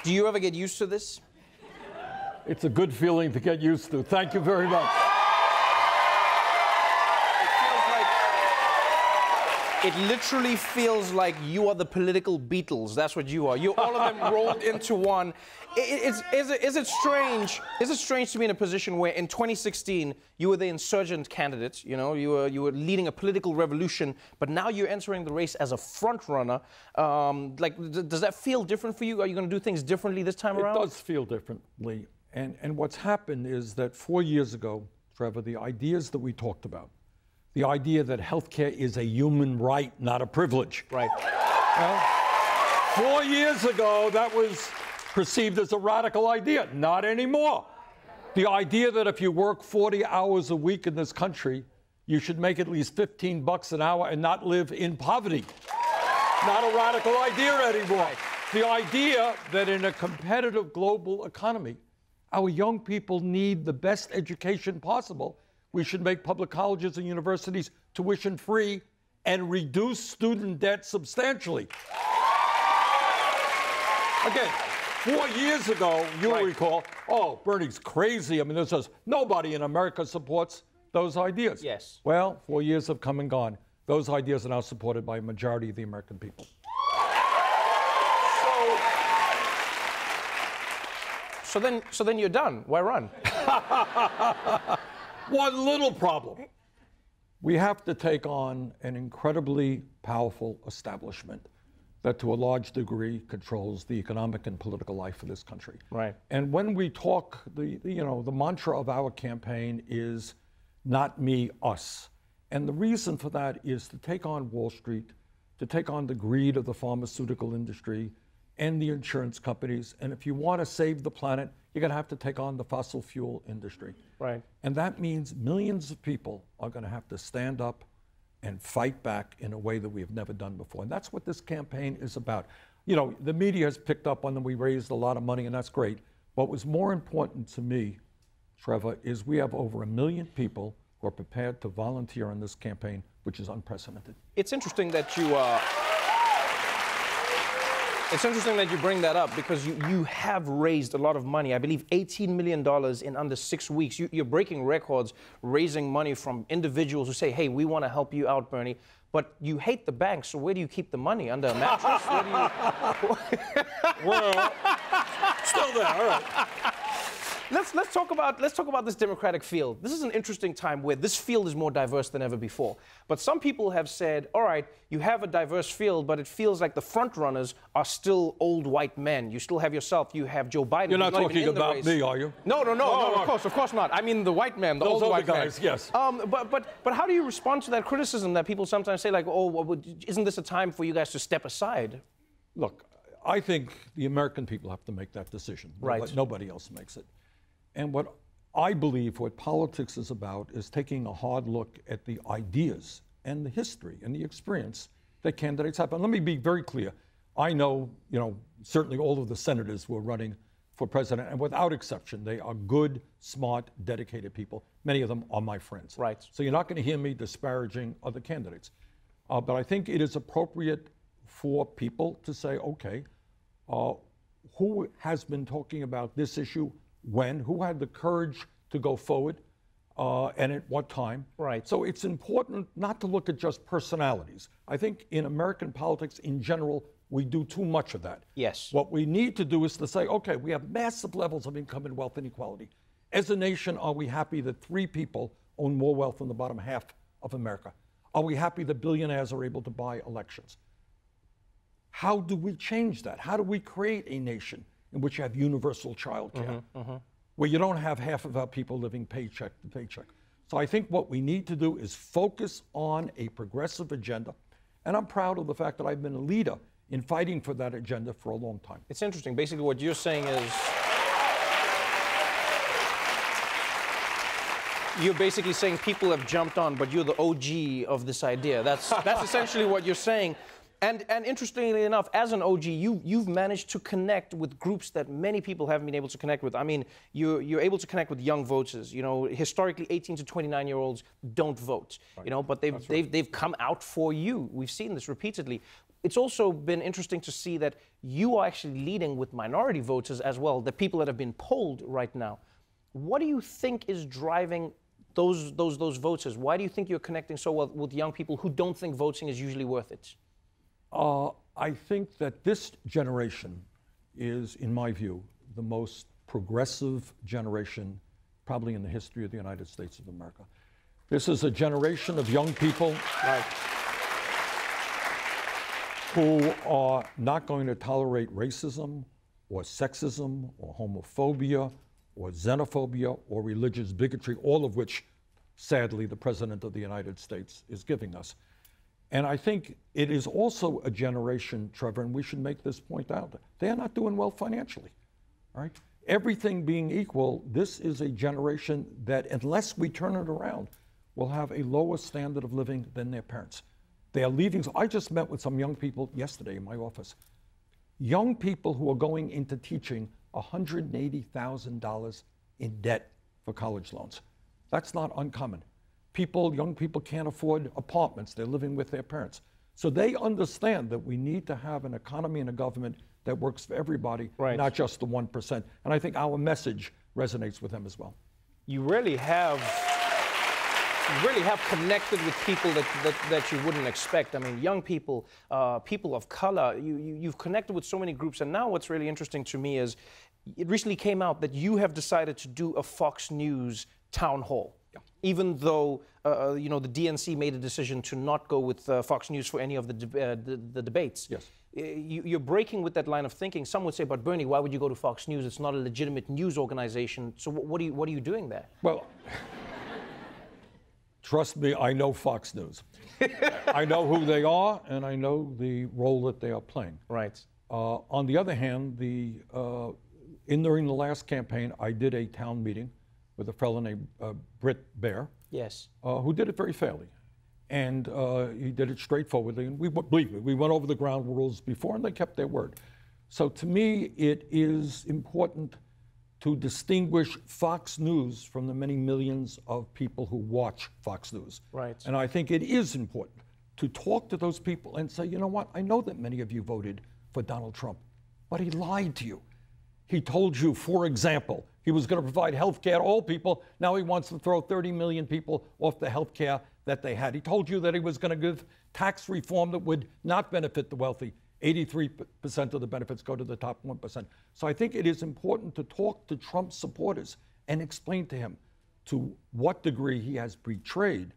Do you ever get used to this? It's a good feeling to get used to. Thank you very much. It literally feels like you are the political Beatles. That's what you are. You all of them rolled into one. Is it strange? Is it strange to be in a position where in 2016 you were the insurgent candidate? You know, you were leading a political revolution, but now you're entering the race as a front runner. Does that feel different for you? Are you going to do things differently this time around? It does feel differently. And what's happened is that 4 years ago, Trevor, the ideas that we talked about, the idea that healthcare is a human right, not a privilege. Right. Well, 4 years ago, that was perceived as a radical idea. Not anymore. The idea that if you work 40 hours a week in this country, you should make at least $15 an hour and not live in poverty. Not a radical idea anymore. Right. The idea that in a competitive global economy, our young people need the best education possible. We should make public colleges and universities tuition-free and reduce student debt substantially. Again, 4 years ago, you'll recall, oh, Bernie's crazy. I mean, there's just nobody in America supports those ideas. Yes. Well, 4 years have come and gone. Those ideas are now supported by a majority of the American people. So then you're done. Why run? One little problem. We have to take on an incredibly powerful establishment that to a large degree controls the economic and political life of this country. Right. And when we talk, the mantra of our campaign is not me, us. And the reason for that is to take on Wall Street, to take on the greed of the pharmaceutical industry and the insurance companies. And if you want to save the planet, you're going to have to take on the fossil fuel industry. Right. And that means millions of people are going to have to stand up and fight back in a way that we have never done before. And that's what this campaign is about. You know, the media has picked up on that we raised a lot of money, and that's great. What was more important to me, Trevor, is we have over 1 million people who are prepared to volunteer in this campaign, which is unprecedented. It's interesting that you... It's interesting that you bring that up because you have raised a lot of money. I believe $18 million in under 6 weeks. You're breaking records, raising money from individuals who say, hey, we want to help you out, Bernie. But you hate the bank, so where do you keep the money? Under a mattress? Where do you... Well, still there, all right. Let's talk about this Democratic field. This is an interesting time where this field is more diverse than ever before. But some people have said, all right, you have a diverse field, but it feels like the front runners are still old white men. You still have yourself. You have Joe Biden. You're not talking about me, are you? No, of course not. I mean the white men, the old white guys, men. Yes. But how do you respond to that criticism that people sometimes say, like, oh, isn't this a time for you guys to step aside? Look, I think the American people have to make that decision. Right. Nobody else makes it. And what I believe what politics is about is taking a hard look at the ideas and the history and the experience that candidates have. And let me be very clear. I know, certainly all of the senators who are running for president, and without exception, they are good, smart, dedicated people. Many of them are my friends. Right. So you're not going to hear me disparaging other candidates. But I think it is appropriate for people to say, okay, who has been talking about this issue when, who had the courage to go forward, and at what time. Right. So it's important not to look at just personalities. I think in American politics in general, we do too much of that. Yes. What we need to do is to say, okay, we have massive levels of income and wealth inequality. As a nation, are we happy that 3 people own more wealth than the bottom half of America? Are we happy that billionaires are able to buy elections? How do we change that? How do we create a nation in which you have universal child care, where you don't have half of our people living paycheck to paycheck? So I think what we need to do is focus on a progressive agenda. And I'm proud of the fact that I've been a leader in fighting for that agenda for a long time. It's interesting. Basically, what you're saying is you're basically saying people have jumped on, but you're the OG of this idea. That's essentially what you're saying. And interestingly enough, as an OG, you've managed to connect with groups that many people haven't been able to connect with. I mean, you're able to connect with young voters. Historically, 18 to 29-year-olds don't vote. Right. But they've come out for you. We've seen this repeatedly. it's also been interesting to see that you are actually leading with minority voters as well, the people that have been polled right now. What do you think is driving those voters? Why do you think you're connecting so well with young people who don't think voting is usually worth it? I think that this generation is, in my view, the most progressive generation probably in the history of the United States of America. This is a generation of young people who are not going to tolerate racism or sexism or homophobia or xenophobia or religious bigotry, all of which, sadly, the President of the United States is giving us. And I think it is also a generation, Trevor, and we should make this point out, they are not doing well financially, all right? Everything being equal, this is a generation that, unless we turn it around, will have a lower standard of living than their parents. They are leaving. So I just met with some young people yesterday in my office. Young people who are going into teaching $180,000 in debt for college loans. That's not uncommon. Young people can't afford apartments. They're living with their parents. So they understand that we need to have an economy and a government that works for everybody, not just the 1%. And I think our message resonates with them as well. You really have connected with people that you wouldn't expect. I mean, young people, people of color, you've connected with so many groups. And now what's really interesting to me is it recently came out that you have decided to do a Fox News town hall. Yeah. Even though the DNC made a decision to not go with Fox News for any of the debates. Yes. You're breaking with that line of thinking. Some would say, but Bernie, why would you go to Fox News? It's not a legitimate news organization. So what are you doing there? Well, trust me, I know Fox News. I know who they are, and I know the role that they are playing. Right. On the other hand, during the last campaign, I did a town meeting with a fellow named Britt Baer. Yes. Who did it very fairly. And he did it straightforwardly. And believe me, we went over the ground rules before, and they kept their word. So to me, it is important to distinguish Fox News from the many millions of people who watch Fox News. Right. And I think it is important to talk to those people and say, you know what, I know that many of you voted for Donald Trump, but he lied to you. He told you, for example, he was going to provide health care to all people. Now he wants to throw 30 million people off the health care that they had. He told you that he was going to give tax reform that would not benefit the wealthy. 83% of the benefits go to the top 1%. So I think it is important to talk to Trump's supporters and explain to him to what degree he has betrayed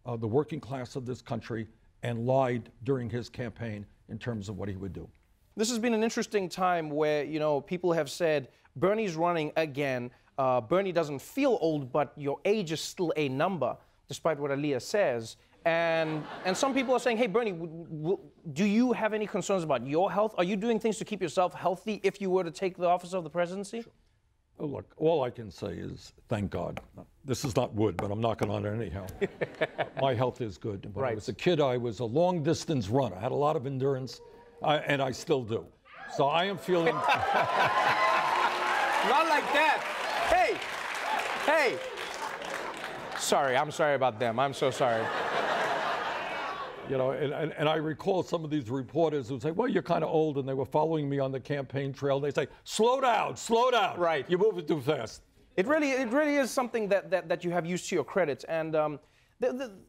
the working class of this country and lied during his campaign in terms of what he would do. This has been an interesting time where, people have said, Bernie's running again. Bernie doesn't feel old, but your age is still a number, despite what Aaliyah says. And some people are saying, hey, Bernie, do you have any concerns about your health? Are you doing things to keep yourself healthy if you were to take the office of the presidency? Sure. Oh, look, all I can say is, thank God. This is not wood, but I'm knocking on it anyhow. My health is good. When I was a kid, I was a long-distance runner. I had a lot of endurance, and I still do. So I am feeling... Not like that. Hey. Sorry, I'm sorry about them. I'm so sorry. And I recall some of these reporters who say, well, you're kind of old, and they were following me on the campaign trail. They say, slow down. Right. You're moving too fast. It really is something that you have used to your credit. And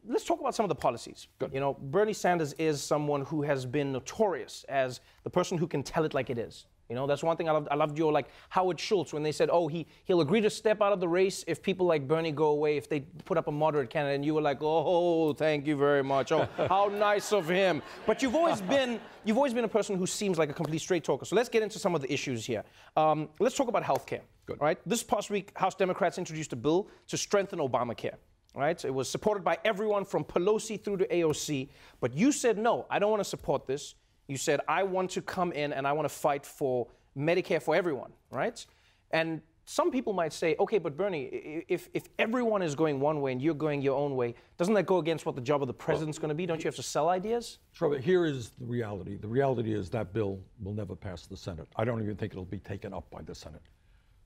let's talk about some of the policies. Good. Bernie Sanders is someone who has been notorious as the person who can tell it like it is. That's one thing I loved. I loved your, Howard Schultz, when they said, oh, he'll agree to step out of the race if people like Bernie go away, if they put up a moderate candidate. And you were like, oh, thank you very much. Oh, how nice of him. But you've always been a person who seems like a complete straight talker. So let's get into some of the issues here. Let's talk about health care. Good. All right. This past week, House Democrats introduced a bill to strengthen Obamacare. Right? It was supported by everyone from Pelosi through to AOC. But you said, no, I don't want to support this. You said, I want to come in and I want to fight for Medicare for everyone, right? And some people might say, okay, but Bernie, if everyone is going one way and you're going your own way, doesn't that go against what the job of the president's going to be? Don't you have to sell ideas? Trevor, here is the reality. The reality is that bill will never pass the Senate. I don't even think it'll be taken up by the Senate.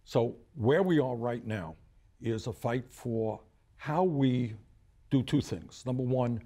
So where we are right now is a fight for how we do two things. Number one,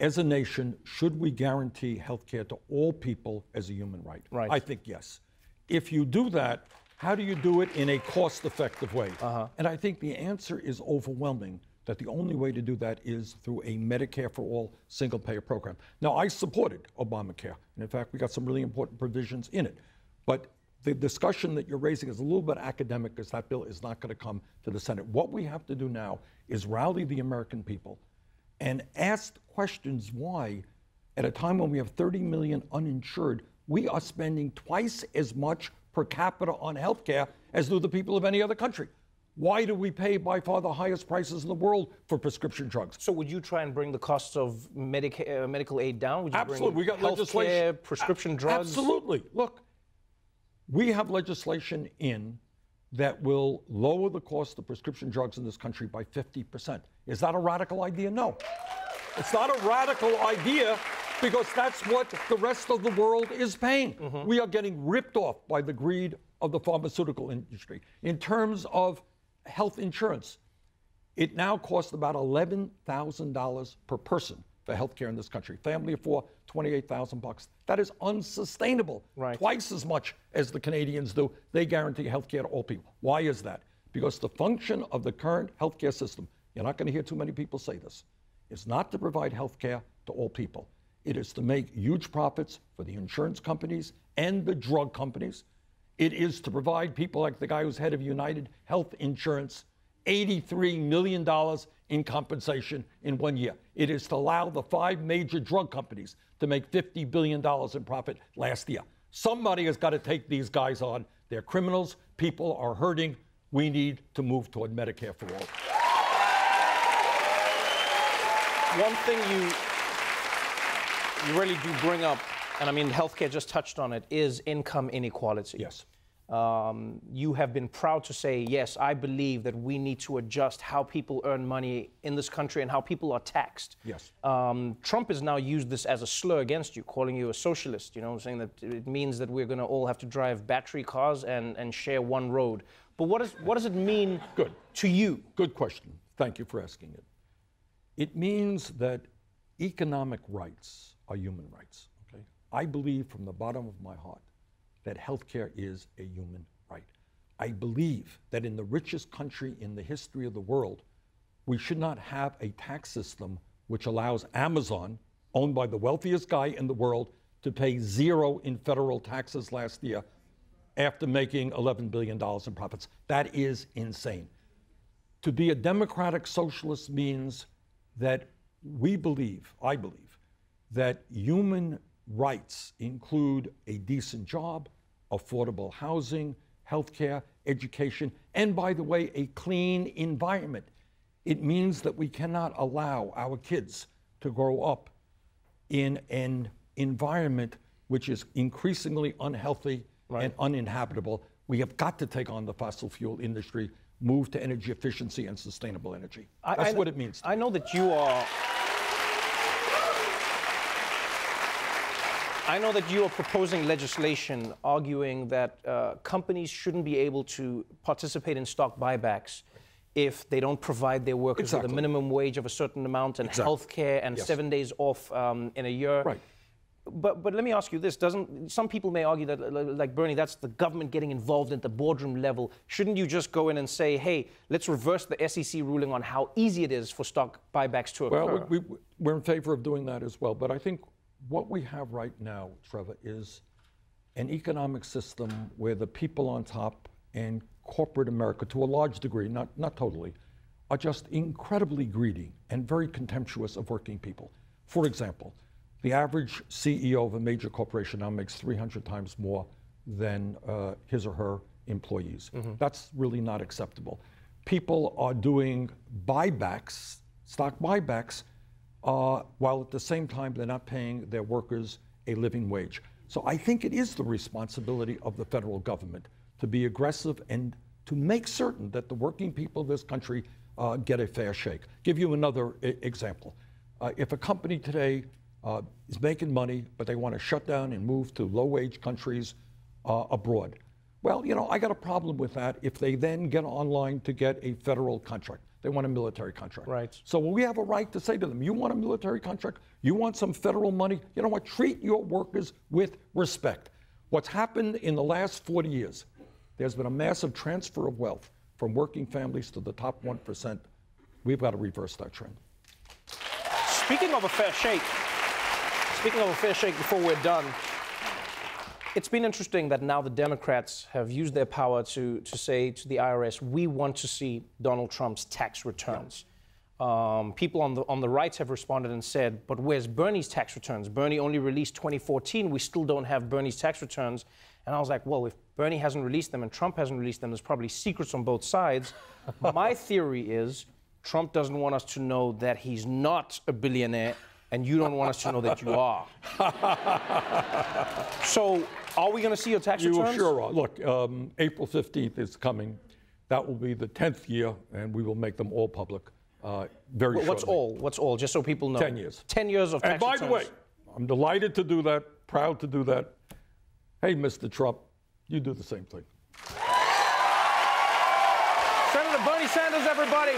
as a nation, should we guarantee health care to all people as a human right? Right. I think yes. If you do that, how do you do it in a cost-effective way? And I think the answer is overwhelming, that the only way to do that is through a Medicare for all single-payer program. Now, I supported Obamacare, and in fact, we got some really important provisions in it. But the discussion that you're raising is a little bit academic, because that bill is not going to come to the Senate. What we have to do now is rally the American people and ask questions why, at a time when we have 30 million uninsured, we are spending twice as much per capita on health care as do the people of any other country. Why do we pay by far the highest prices in the world for prescription drugs? So would you try and bring the costs of medical aid down? Would you Absolutely. We got healthcare, legislation. prescription drugs? Absolutely. Look, we have legislation in that will lower the cost of prescription drugs in this country by 50%. Is that a radical idea? No. It's not a radical idea, because that's what the rest of the world is paying. We are getting ripped off by the greed of the pharmaceutical industry. In terms of health insurance, it now costs about $11,000 per person for health care in this country. Family of four, $28,000. That is unsustainable. Right. Twice as much as the Canadians do. They guarantee health care to all people. Why is that? Because the function of the current health care system, you're not going to hear too many people say this, is not to provide health care to all people. It is to make huge profits for the insurance companies and the drug companies. It is to provide people like the guy who's head of United Health Insurance $83 million in compensation in 1 year. It is to allow the 5 major drug companies to make $50 billion in profit last year. Somebody has got to take these guys on. They're criminals. People are hurting. We need to move toward Medicare for all. One thing you really do bring up, and I mean, healthcare just touched on it, is income inequality. Yes. You have been proud to say, yes, I believe that we need to adjust how people earn money in this country and how people are taxed. Yes. Trump has now used this as a slur against you, calling you a socialist, you know, saying that it means that we're going to all have to drive battery cars and share one road. But what does it mean to you? Good question. Thank you for asking it. It means that economic rights are human rights. Okay? I believe from the bottom of my heart that healthcare is a human right. I believe that in the richest country in the history of the world, we should not have a tax system which allows Amazon, owned by the wealthiest guy in the world, to pay 0 in federal taxes last year after making $11 billion in profits. That is insane. To be a democratic socialist means that I believe, that human rights include a decent job, affordable housing, healthcare, education, and by the way, a clean environment. It means that we cannot allow our kids to grow up in an environment which is increasingly unhealthy and uninhabitable. We have got to take on the fossil fuel industry, move to energy efficiency and sustainable energy. That's what it means. I know that you are... I know that you are proposing legislation arguing that companies shouldn't be able to participate in stock buybacks if they don't provide their workers with a minimum wage of a certain amount and health care and 7 days off in a year. Right. But let me ask you this. Some people may argue that, like Bernie, that's the government getting involved at the boardroom level. Shouldn't you just go in and say, hey, let's reverse the SEC ruling on how easy it is for stock buybacks to occur? Well, we're in favor of doing that as well. But I think what we have right now, Trevor, is an economic system where the people on top and corporate America, to a large degree, not totally, are just incredibly greedy and very contemptuous of working people. For example, the average CEO of a major corporation now makes 300 times more than his or her employees. That's really not acceptable. People are doing buybacks, stock buybacks, while at the same time they're not paying their workers a living wage. So I think it is the responsibility of the federal government to be aggressive and to make certain that the working people of this country get a fair shake. Give you another example. If a company today is making money, but they want to shut down and move to low-wage countries abroad, well, you know, I got a problem with that if they then get online to get a federal contract. They want a military contract. Right. So we have a right to say to them, you want a military contract? You want some federal money? You know what? Treat your workers with respect. What's happened in the last 40 years, there's been a massive transfer of wealth from working families to the top 1%. We've got to reverse that trend. Speaking of a fair shake, before we're done, it's been interesting that now the Democrats have used their power to say to the IRS, we want to see Donald Trump's tax returns. People on the right have responded and said, but where's Bernie's tax returns? Bernie only released 2014. We still don't have Bernie's tax returns. And I was like, well, if Bernie hasn't released them and Trump hasn't released them, there's probably secrets on both sides. My theory is Trump doesn't want us to know that he's not a billionaire, and you don't want us to know that you are. So, are we going to see your tax returns? You sure are. Look, April 15th is coming. That will be the 10th year, and we will make them all public very shortly. What's all? What's all? Just so people know. 10 years. 10 years of tax returns. And by the way, I'm delighted to do that, proud to do that. Hey, Mr. Trump, you do the same thing. Senator Bernie Sanders, everybody.